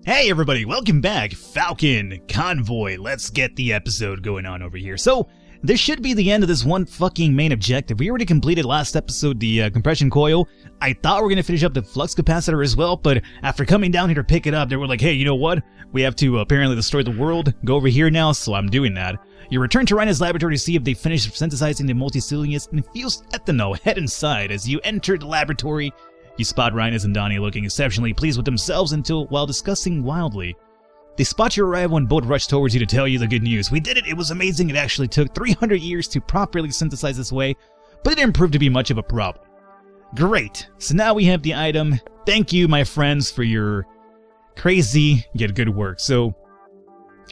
Hey everybody, welcome back. Falcon, Convoy, let's get the episode going on over here. So, this should be the end of this one fucking main objective. We already completed last episode the compression coil. I thought we were going to finish up the flux capacitor as well, but after coming down here to pick it up, they were like, hey, you know what? We have to apparently destroy the world. Go over here now, so I'm doing that. You return to Rhina's laboratory to see if they finished synthesizing the multicilious infused ethanol. Head inside. As you enter the laboratory, you spot Rhinus and Donnie looking exceptionally pleased with themselves while discussing wildly. They spot your arrival and both rush towards you to tell you the good news. We did it! It was amazing! It actually took 300 years to properly synthesize this way, but it didn't prove to be much of a problem. Great! So now we have the item. Thank you, my friends, for your crazy yet good work. So,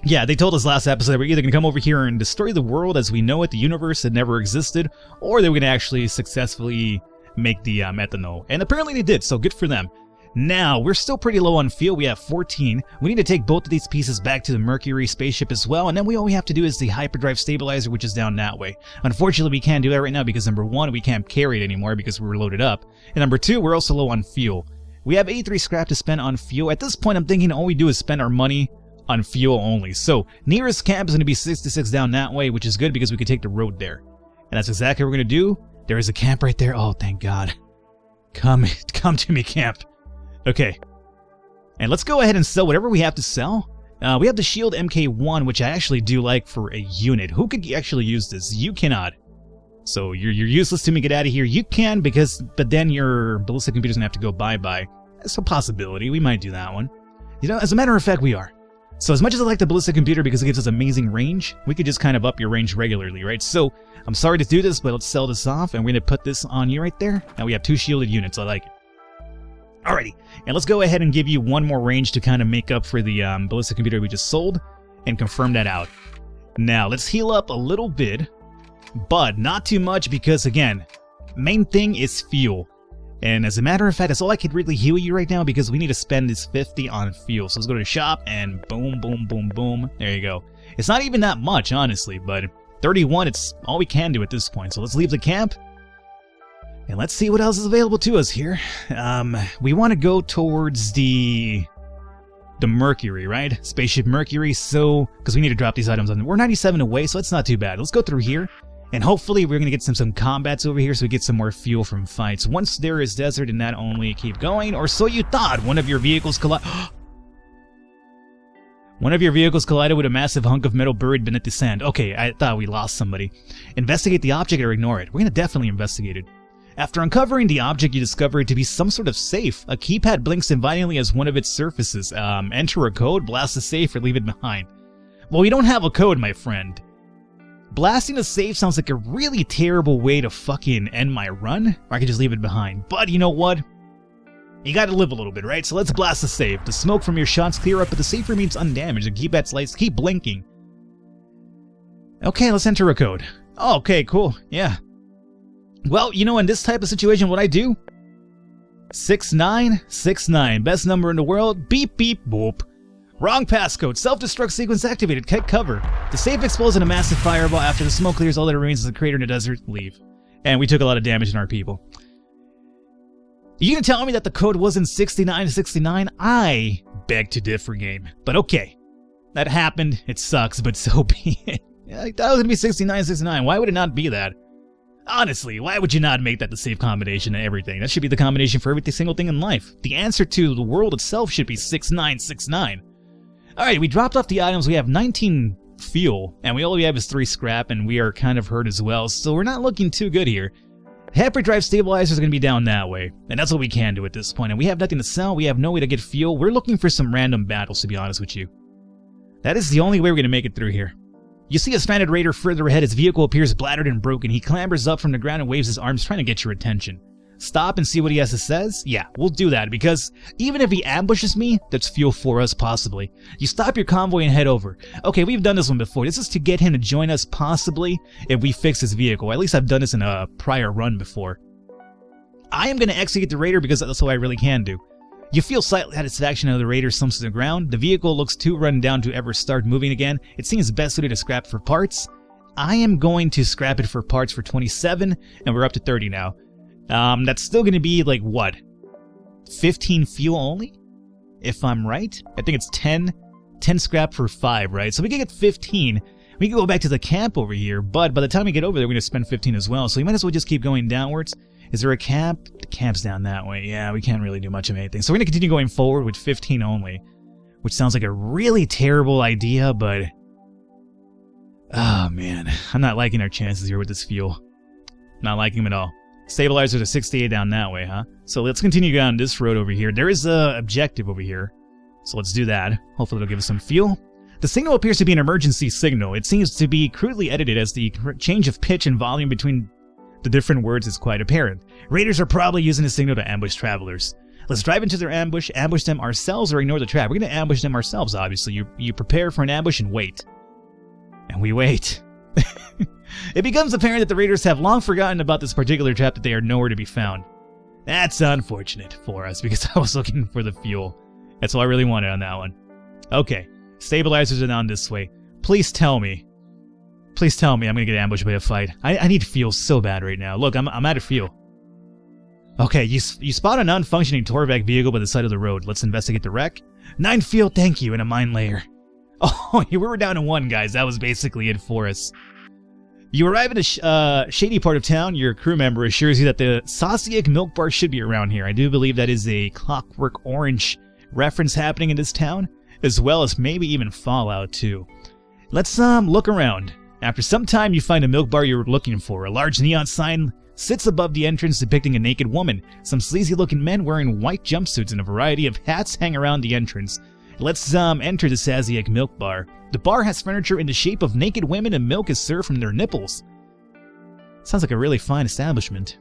yeah, they told us last episode we're either going to come over here and destroy the world as we know it, the universe that never existed, or they were going to actually successfully make the ethanol. And apparently they did, so good for them. Now, we're still pretty low on fuel. We have 14. We need to take both of these pieces back to the Mercury spaceship as well, and then all we have to do is the hyperdrive stabilizer, which is down that way. Unfortunately, we can't do that right now because number one, we can't carry it anymore because we're loaded up. And number two, we're also low on fuel. We have 83 scrap to spend on fuel. At this point, I'm thinking all we do is spend our money on fuel only. So, nearest camp is going to be 66 down that way, which is good because we can take the road there. And that's exactly what we're going to do. There is a camp right there. Oh, thank God. Come to me, camp. Okay. And let's go ahead and sell whatever we have to sell. We have the Shield MK1, which I actually do like for a unit. Who could actually use this? You cannot. So you're useless to me. Get out of here. You can, but then your ballistic computer's gonna have to go bye-bye. That's a possibility. We might do that one. You know, as a matter of fact, we are. So as much as I like the ballistic computer because it gives us amazing range, we could just kind of up your range regularly, right? So I'm sorry to do this, but let's sell this off, and we're going to put this on you right there. Now we have 2 shielded units. I like it. Alrighty, and let's go ahead and give you one more range to kind of make up for the ballistic computer we just sold, and confirm that out. Now, let's heal up a little bit, but not too much because, again, main thing is fuel. And as a matter of fact, that's all I could really heal you right now because we need to spend this 50 on fuel. So let's go to the shop and boom, boom, boom, boom. There you go. It's not even that much, honestly, but 31, it's all we can do at this point. So let's leave the camp and let's see what else is available to us here. We want to go towards the Mercury, right? Spaceship Mercury, so, because we need to drop these items on. We're 97 away, so it's not too bad. Let's go through here. And hopefully we're going to get some combats over here so we get some more fuel from fights. Once there is desert and that only keep going, or so you thought. One of your vehicles collided with a massive hunk of metal buried beneath the sand. Okay, I thought we lost somebody. Investigate the object or ignore it. We're going to definitely investigate it. After uncovering the object, you discover it to be some sort of safe. A keypad blinks invitingly as one of its surfaces. Enter a code, blast the safe, or leave it behind. Well, we don't have a code, my friend. Blasting a safe sounds like a really terrible way to fucking end my run, or I could just leave it behind. But you know what? You gotta live a little bit, right? So let's blast the safe. The smoke from your shots clear up, but the safe remains undamaged. The keypad's lights keep blinking. Okay, let's enter a code. Oh, okay, cool. Yeah. Well, you know, in this type of situation, what I do? 6969. Best number in the world. Beep, beep, boop. Wrong passcode. Self-destruct sequence activated. Cut cover. The safe explodes in a massive fireball. After the smoke clears, all that remains is a crater in the desert. Leave. And we took a lot of damage in our people. You gonna tell me that the code wasn't 6969? I beg to differ, game. But okay. That happened. It sucks, but so be it. I thought it was gonna be 6969. Why would it not be that? Honestly, why would you not make that the safe combination and everything? That should be the combination for every single thing in life. The answer to the world itself should be 6969. Alright, we dropped off the items. We have 19 fuel, and all we have is 3 scrap, and we are kind of hurt as well, so we're not looking too good here. Hyperdrive stabilizer is going to be down that way, and that's what we can do at this point. And we have nothing to sell. We have no way to get fuel. We're looking for some random battles, to be honest with you. That is the only way we're going to make it through here. You see a stranded raider further ahead. His vehicle appears battered and broken. He clambers up from the ground and waves his arms, trying to get your attention. Stop and see what he has to say? Yeah, we'll do that, because even if he ambushes me, that's fuel for us, possibly. You stop your convoy and head over. Okay, we've done this one before. This is to get him to join us, possibly, if we fix his vehicle. At least I've done this in a prior run before. I am going to execute the raider because that's what I really can do. You feel slight satisfaction as the raider slumps to the ground. The vehicle looks too run down to ever start moving again. It seems best suited to scrap for parts. I am going to scrap it for parts for 27, and we're up to 30 now. That's still going to be, like, what? 15 fuel only? if I'm right. I think it's 10 scrap for 5, right? So we can get 15. We can go back to the camp over here, but by the time we get over there, we're going to spend 15 as well. So we might as well just keep going downwards. Is there a camp? The camp's down that way. Yeah, we can't really do much of anything. So we're going to continue going forward with 15 only, which sounds like a really terrible idea, but... oh, man. I'm not liking our chances here with this fuel. Not liking them at all. Stabilizers are 68 down that way, huh? So let's continue down this road over here. There is a objective over here. So let's do that. Hopefully it'll give us some fuel. The signal appears to be an emergency signal. It seems to be crudely edited as the change of pitch and volume between the different words is quite apparent. Raiders are probably using the signal to ambush travelers. Let's drive into their ambush them ourselves, or ignore the trap. We're going to ambush them ourselves, obviously. You prepare for an ambush and wait. And we wait. It becomes apparent that the raiders have long forgotten about this particular trap, that they are nowhere to be found. That's unfortunate for us, because I was looking for the fuel. That's all I really wanted on that one. Okay, stabilizers are down this way. Please tell me. Please tell me I'm going to get ambushed by a fight. I need fuel so bad right now. Look, I'm out of fuel. Okay, you spot a non-functioning Torvac vehicle by the side of the road. Let's investigate the wreck. 9 fuel, thank you, and a mine layer. Oh, we were down to 1, guys. That was basically it for us. You arrive at a shady part of town. Your crew member assures you that the Saucy Egg Milk Bar should be around here. I do believe that is a Clockwork Orange reference happening in this town, as well as maybe even Fallout 2. Let's look around. After some time, you find a milk bar you're looking for. A large neon sign sits above the entrance depicting a naked woman. Some sleazy-looking men wearing white jumpsuits and a variety of hats hang around the entrance. Let's enter the Saucy Egg Milk Bar. The bar has furniture in the shape of naked women, and milk is served from their nipples. Sounds like a really fine establishment.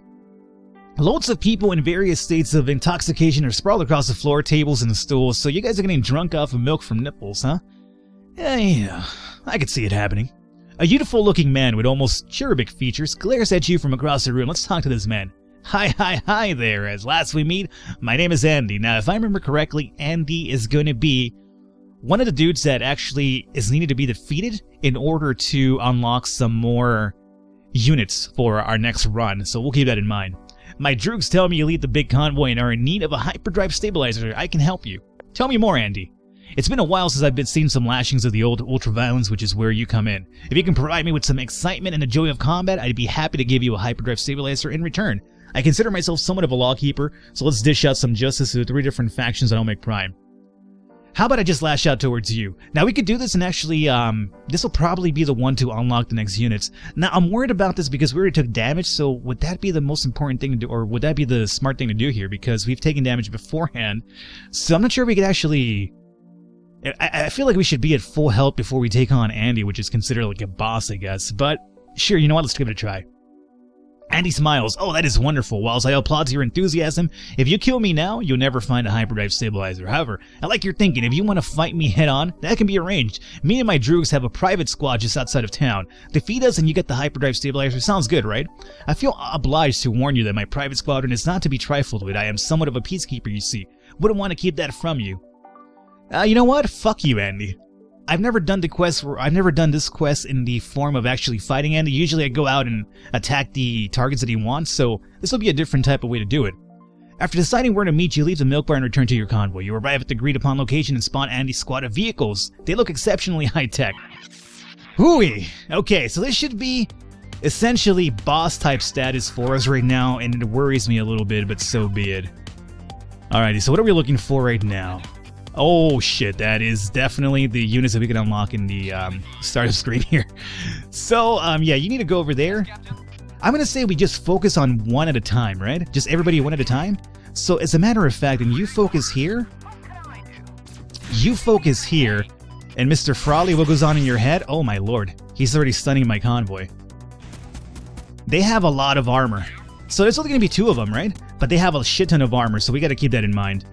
Loads of people in various states of intoxication are sprawled across the floor, tables, and stools, so you guys are getting drunk off of milk from nipples, huh? Yeah, I could see it happening. A youthful-looking man with almost cherubic features glares at you from across the room. Let's talk to this man. Hi there. As last we meet, my name is Andy. Now, if I remember correctly, Andy is going to be one of the dudes that actually is needed to be defeated in order to unlock some more units for our next run, so we'll keep that in mind. My droogs tell me you lead the big convoy and are in need of a hyperdrive stabilizer. I can help you. Tell me more, Andy. It's been a while since I've been seeing some lashings of the old ultraviolence, which is where you come in. If you can provide me with some excitement and the joy of combat, I'd be happy to give you a hyperdrive stabilizer in return. I consider myself somewhat of a lawkeeper, so let's dish out some justice to the 3 different factions that don't make prime. How about I just lash out towards you? Now we could do this and actually, this will probably be the one to unlock the next units. Now I'm worried about this because we already took damage, so would that be the most important thing to do, or would that be the smart thing to do here? Because we've taken damage beforehand, so I'm not sure we could actually... I feel like we should be at full health before we take on Andy, which is considered like a boss, I guess. But sure, you know what? Let's give it a try. Andy smiles. Oh, that is wonderful. Whilst I applaud your enthusiasm, if you kill me now, you'll never find a hyperdrive stabilizer. However, I like your thinking. If you want to fight me head on, that can be arranged. Me and my droogs have a private squad just outside of town. Defeat us and you get the hyperdrive stabilizer. Sounds good, right? I feel obliged to warn you that my private squadron is not to be trifled with. I am somewhat of a peacekeeper, you see. Wouldn't want to keep that from you. You know what? Fuck you, Andy. I've never done this quest in the form of actually fighting Andy. Usually I go out and attack the targets that he wants, so this will be a different type of way to do it. After deciding where to meet, you leave the milk bar and return to your convoy. You arrive at the agreed-upon location and spawn Andy's squad of vehicles. They look exceptionally high-tech. Hooey! Okay, so this should be essentially boss-type status for us right now, and it worries me a little bit, but so be it. Alrighty, so what are we looking for right now? Oh shit, that is definitely the units that we can unlock in the startup screen here. So, yeah, you need to go over there. I'm gonna say we just focus on one at a time, right? Just everybody one at a time. So, as a matter of fact, and you focus here, and Mr. Frawley, what goes on in your head? Oh my lord, he's already stunning my convoy. They have a lot of armor. So there's only gonna be 2 of them, right? But they have a shit ton of armor, so we gotta keep that in mind.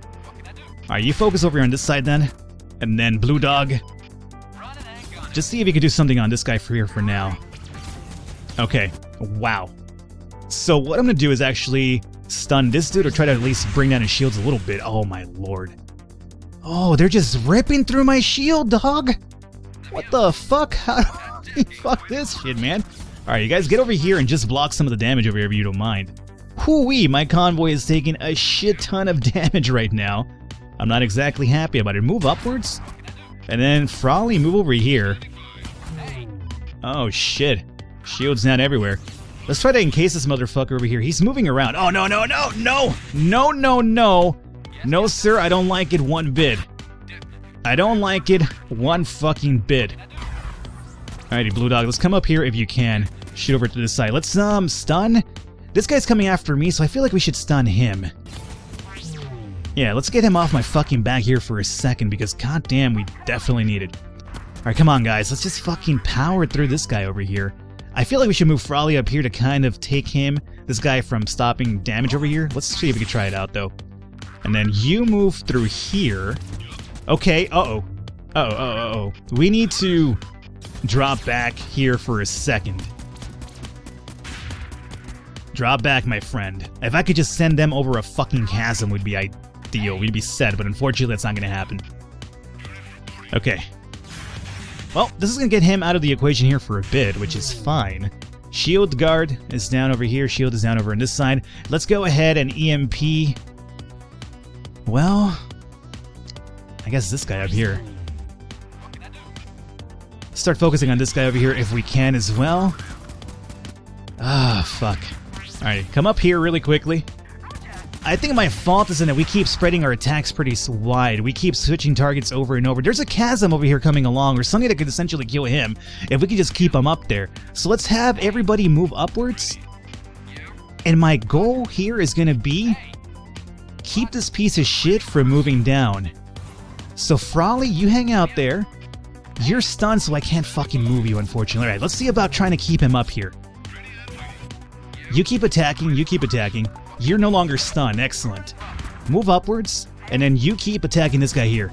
Alright, you focus over here on this side then. And then Blue Dog. Just see if you can do something on this guy for here for now. Okay. Wow. So what I'm going to do is actually stun this dude or try to at least bring down his shields a little bit. Oh my lord. Oh, they're just ripping through my shield, dog. What the fuck? How do we fuck this shit, man? Alright, you guys get over here and just block some of the damage over here if you don't mind. Hoo-wee, my convoy is taking a shit ton of damage right now. I'm not exactly happy about it. Move upwards. And then Frawley, move over here. Oh, shit. Shields down everywhere. Let's try to encase this motherfucker over here. He's moving around. Oh, no, no, no, no. No, no, no. No, sir, I don't like it one bit. I don't like it one fucking bit. Alrighty, Blue Dog, let's come up here if you can. Shoot over to this side. Let's, stun. This guy's coming after me, so I feel like we should stun him. Yeah, let's get him off my fucking back here for a second, because goddamn, we definitely need it. Alright, come on, guys. Let's just fucking power through this guy over here. I feel like we should move Frawley up here to kind of take this guy from stopping damage over here. Let's see if we can try it out, though. And then you move through here. Okay, uh-oh. Uh-oh. We need to drop back here for a second. Drop back, my friend. If I could just send them over a fucking chasm, would be ideal. We'd be set, but unfortunately that's not going to happen. Okay. Well, this is going to get him out of the equation here for a bit, which is fine. Shield guard is down over here. Shield is down over on this side. Let's go ahead and EMP. Well, I guess this guy up here. Start focusing on this guy over here if we can as well. Ah, fuck. Alright, come up here really quickly. I think my fault is in that we keep spreading our attacks pretty wide. We keep switching targets over and over. There's a chasm over here coming along, or something that could essentially kill him if we could just keep him up there. So let's have everybody move upwards. And my goal here is going to be keep this piece of shit from moving down. So Frawley, you hang out there. You're stunned, so I can't fucking move you, unfortunately. Alright, let's see about trying to keep him up here. You keep attacking, you keep attacking. You're no longer stunned. Excellent. Move upwards, and then you keep attacking this guy here.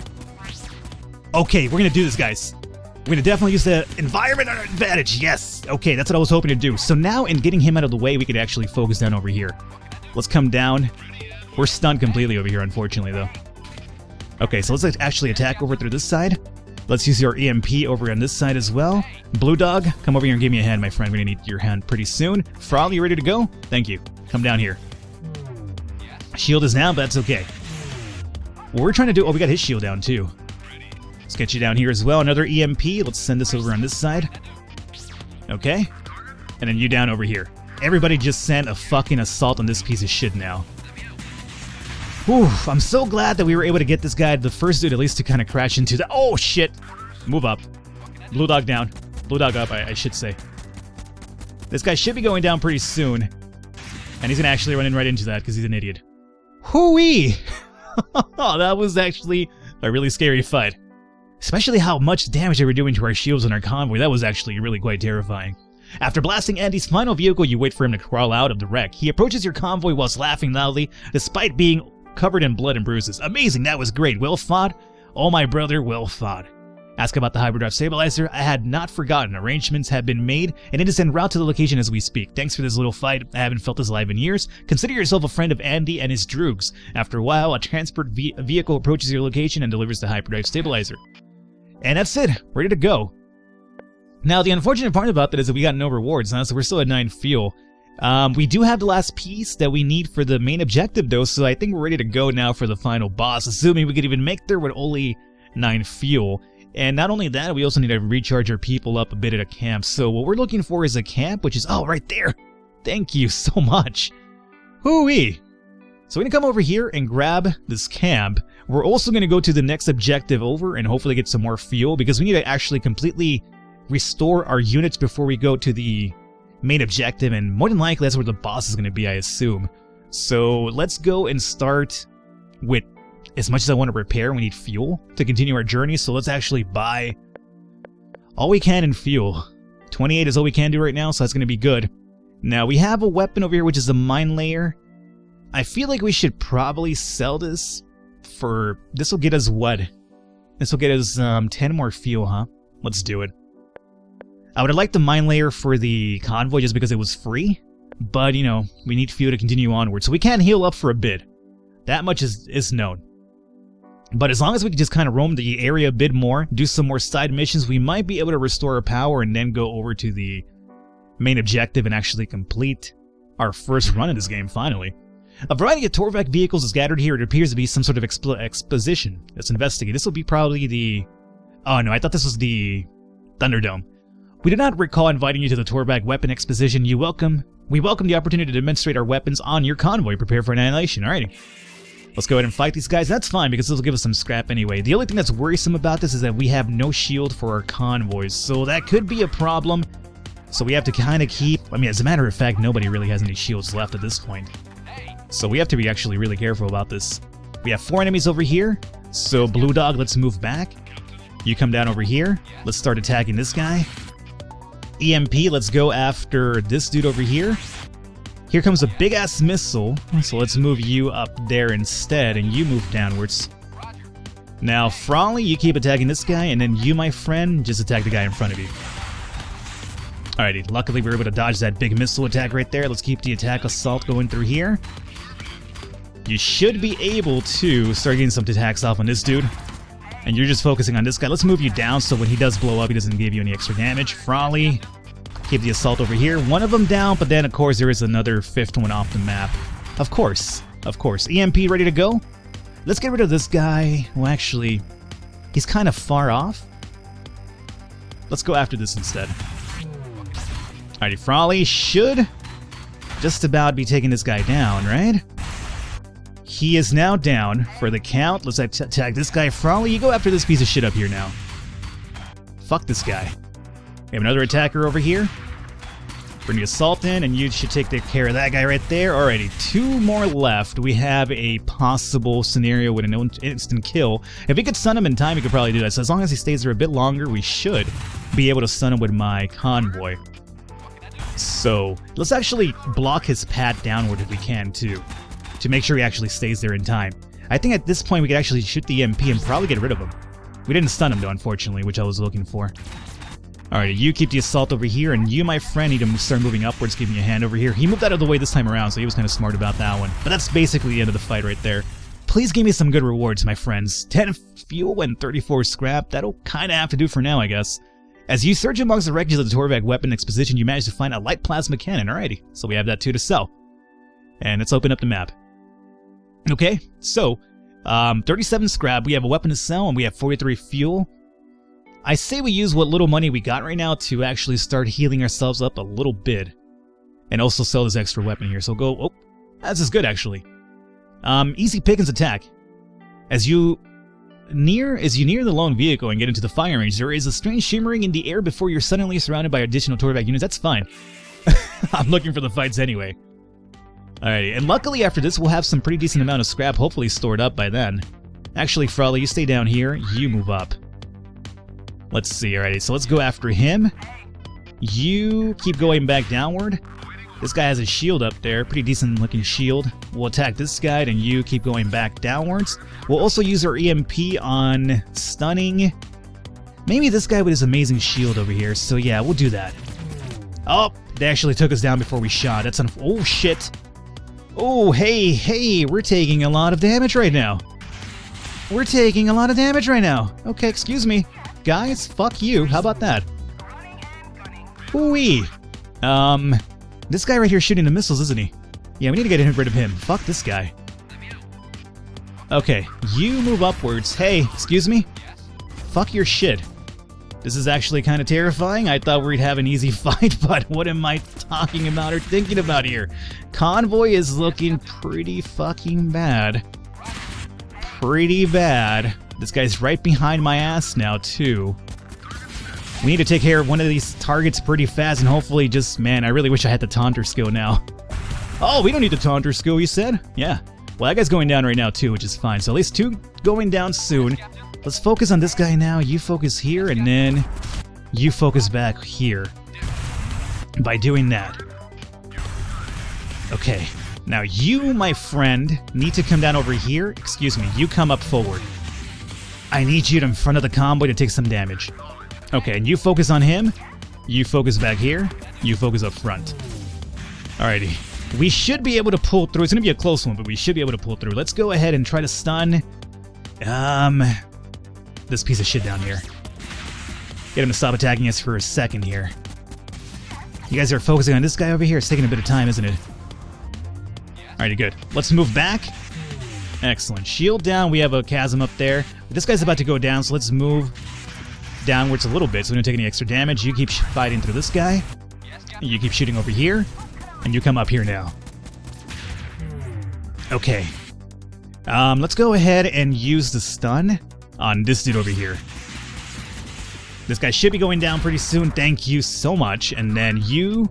Okay, we're gonna do this, guys. We're gonna definitely use the environment on our advantage. Yes! Okay, that's what I was hoping to do. So now, in getting him out of the way, we could actually focus down over here. Let's come down. We're stunned completely over here, unfortunately, though. Okay, so let's actually attack over through this side. Let's use your EMP over on this side as well. Blue Dog, come over here and give me a hand, my friend. We're gonna need your hand pretty soon. Frawley, you ready to go? Thank you. Come down here. Shield is down, but that's okay. What we're trying to do... Oh, we got his shield down, too. Let's get you down here as well. Another EMP. Let's send this over on this side. Okay. And then you down over here. Everybody just sent a fucking assault on this piece of shit now. Whew, I'm so glad that we were able to get this guy, the first dude at least, to kind of crash into the... Oh, shit! Move up. Blue Dog down. Blue Dog up, I should say. This guy should be going down pretty soon. And he's gonna actually run in right into that because he's an idiot. Hoo-wee! That was actually a really scary fight. Especially how much damage they were doing to our shields and our convoy. That was actually really quite terrifying. After blasting Andy's final vehicle, you wait for him to crawl out of the wreck. He approaches your convoy whilst laughing loudly, despite being covered in blood and bruises. Amazing, that was great. Well fought. Oh my brother, well fought. Ask about the hyperdrive stabilizer. I had not forgotten. Arrangements have been made, and it is en route to the location as we speak. Thanks for this little fight. I haven't felt this alive in years. Consider yourself a friend of Andy and his droogs. After a while, a transport vehicle approaches your location and delivers the hyperdrive stabilizer. And that's it. Ready to go. Now, the unfortunate part about that is that we got no rewards, so we're still at 9 fuel. We do have the last piece that we need for the main objective, though, so I think we're ready to go now for the final boss, assuming we could even make there with only 9 fuel. And not only that, we also need to recharge our people up a bit at a camp. So what we're looking for is a camp, which is, oh, right there. Thank you so much. Hoo-wee. So we're going to come over here and grab this camp. We're also going to go to the next objective over and hopefully get some more fuel, because we need to actually completely restore our units before we go to the main objective. And more than likely, that's where the boss is going to be, I assume. So let's go and start with... As much as I want to repair, we need fuel to continue our journey, so let's actually buy all we can in fuel. 28 is all we can do right now, so that's going to be good. Now, we have a weapon over here, which is the mine layer. I feel like we should probably sell this for... This will get us what? This will get us 10 more fuel, huh? Let's do it. I would have liked the mine layer for the convoy just because it was free, but, you know, we need fuel to continue onward, so we can heal up for a bit. That much is known. But as long as we can just kind of roam the area a bit more, do some more side missions, we might be able to restore our power and then go over to the main objective and actually complete our first run of this game, finally. A variety of Torvac vehicles is gathered here. It appears to be some sort of exposition. Let's investigate. This will be probably the... Oh no, I thought this was the Thunderdome. We do not recall inviting you to the Torvac weapon exposition. We welcome the opportunity to demonstrate our weapons on your convoy. Prepare for annihilation. Alrighty. Let's go ahead and fight these guys. That's fine because this will give us some scrap anyway. The only thing that's worrisome about this is that we have no shield for our convoys, so that could be a problem. So we have to kind of keep... I mean, as a matter of fact, nobody really has any shields left at this point. So we have to be actually really careful about this. We have 4 enemies over here. So Blue Dog, let's move back. You come down over here. Let's start attacking this guy. EMP, let's go after this dude over here. Here comes a big-ass missile, so let's move you up there instead, and you move downwards. Now, Frawley, you keep attacking this guy, and then you, my friend, just attack the guy in front of you. Alrighty, luckily we were able to dodge that big missile attack right there. Let's keep the attack assault going through here. You should be able to start getting some attacks off on this dude. And you're just focusing on this guy. Let's move you down so when he does blow up, he doesn't give you any extra damage. Frawley, keep the assault over here. One of them down, but then, of course, there is another 5th one off the map. Of course. EMP ready to go? Let's get rid of this guy. Well, actually, he's kind of far off. Let's go after this instead. Alrighty, Frawley should just about be taking this guy down, right? He is now down for the count. Let's attack this guy. Frawley, you go after this piece of shit up here now. Fuck this guy. We have another attacker over here. Bring the assault in, and you should take care of that guy right there. Alrighty, 2 more left. We have a possible scenario with an instant kill. If we could stun him in time, we could probably do that. So as long as he stays there a bit longer, we should be able to stun him with my convoy. So let's actually block his path downward if we can, too, to make sure he actually stays there in time. I think at this point we could actually shoot the EMP and probably get rid of him. We didn't stun him, though, unfortunately, which I was looking for. Alright, you keep the assault over here, and you, my friend, need to start moving upwards. Give me a hand over here. He moved out of the way this time around, so he was kind of smart about that one. But that's basically the end of the fight right there. Please give me some good rewards, my friends. 10 fuel and 34 scrap. That'll kind of have to do for now, I guess. As you search amongst the wreckage of the Torvac weapon exposition, you manage to find a light plasma cannon. Alrighty, so we have that too to sell. And let's open up the map. Okay, so 37 scrap. We have a weapon to sell, and we have 43 fuel. I say we use what little money we got right now to actually start healing ourselves up a little bit. And also sell this extra weapon here. So go... Oh, this is good, actually. Easy pickings attack. As you near the lone vehicle and get into the firing range, there is a strange shimmering in the air before you're suddenly surrounded by additional Torvac units. That's fine. I'm looking for the fights anyway. Alrighty, and luckily after this we'll have some pretty decent amount of scrap hopefully stored up by then. Actually, Frawley, you stay down here. You move up. Let's see, alrighty, so let's go after him. You keep going back downward. This guy has a shield up there, pretty decent looking shield. We'll attack this guy, and you keep going back downwards. We'll also use our EMP on stunning. Maybe this guy with his amazing shield over here, so yeah, we'll do that. Oh, they actually took us down before we shot. That's oh shit. Oh, hey, we're taking a lot of damage right now. Okay, excuse me. Guys, fuck you. How about that? Ooh-wee. This guy right here is shooting the missiles, isn't he? Yeah, we need to get rid of him. Fuck this guy. Okay, you move upwards. Hey, excuse me? Fuck your shit. This is actually kind of terrifying. I thought we'd have an easy fight, but what am I talking about or thinking about here? Convoy is looking pretty fucking bad. This guy's right behind my ass now, too. We need to take care of one of these targets pretty fast and hopefully just... Man, I really wish I had the taunter skill now. Oh, we don't need the taunter skill, you said? Yeah. Well, that guy's going down right now, too, which is fine. So at least 2 going down soon. Let's focus on this guy now. You focus here, and then you focus back here. By doing that. Okay. Now you, my friend, need to come down over here. Excuse me, you come up forward. I need you in front of the convoy to take some damage. Okay, and you focus on him. You focus back here. You focus up front. Alrighty. We should be able to pull through. It's going to be a close one, but we should be able to pull through. Let's go ahead and try to stun this piece of shit down here. Get him to stop attacking us for a second here. You guys are focusing on this guy over here. It's taking a bit of time, isn't it? Alrighty, good. Let's move back. Excellent. Shield down. We have a chasm up there. This guy's about to go down, so let's move downwards a little bit so we don't take any extra damage. You keep fighting through this guy. You keep shooting over here. And you come up here now. Okay. Let's go ahead and use the stun on this dude over here. This guy should be going down pretty soon. Thank you so much. And then you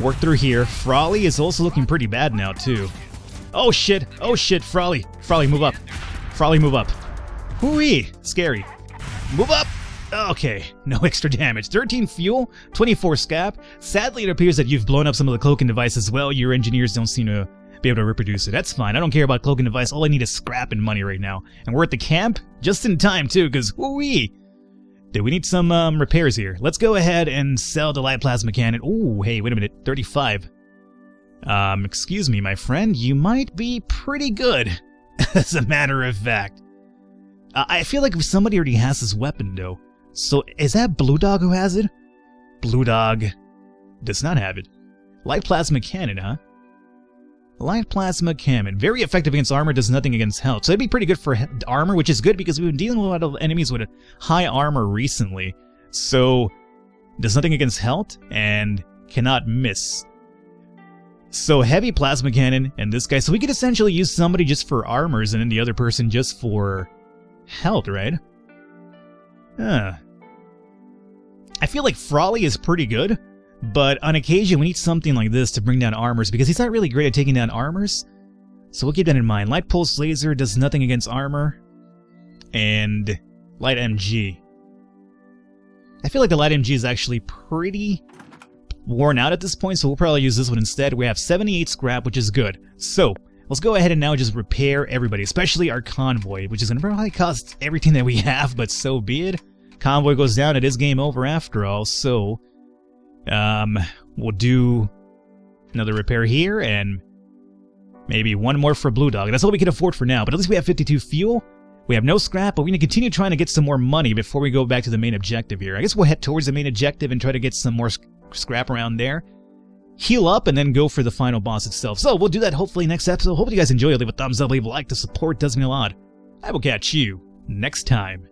work through here. Frawley is also looking pretty bad now, too. Oh, shit. Oh, shit. Frawley. Frawley, move up. Frawley, move up. Hooey. Scary. Move up. Okay. No extra damage. 13 fuel, 24 scrap. Sadly, it appears that you've blown up some of the cloaking device as well. Your engineers don't seem to be able to reproduce it. That's fine. I don't care about cloaking device. All I need is scrap and money right now. And we're at the camp just in time, too, because whoo-wee. We need some repairs here. Let's go ahead and sell the light plasma cannon. Ooh, hey, wait a minute. 35. Excuse me, my friend. You might be pretty good, as a matter of fact. I feel like if somebody already has this weapon, though. So, is that Blue Dog who has it? Blue Dog does not have it. Light plasma cannon, huh? Light plasma cannon. Very effective against armor, does nothing against health. So it'd be pretty good for armor, which is good because we've been dealing with a lot of enemies with high armor recently. So, does nothing against health and cannot miss. So heavy plasma cannon and this guy. So we could essentially use somebody just for armors and then the other person just for health, right? I feel like Frawley is pretty good. But on occasion, we need something like this to bring down armors, because he's not really great at taking down armors. So we'll keep that in mind. Light Pulse Laser does nothing against armor. And Light MG. I feel like the Light MG is actually pretty worn out at this point, so we'll probably use this one instead. We have 78 scrap, which is good. So, let's go ahead and now just repair everybody, especially our convoy, which is going to probably cost everything that we have, but so be it. Convoy goes down, it is game over after all, so... we'll do another repair here, and maybe one more for Blue Dog. That's all we can afford for now, but at least we have 52 fuel. We have no scrap, but we're going to continue trying to get some more money before we go back to the main objective here. I guess we'll head towards the main objective and try to get some more scrap around there. Heal up, and then go for the final boss itself. So, we'll do that hopefully next episode. Hope you guys enjoy. Leave a thumbs up, leave a like. The support does mean a lot. I will catch you next time.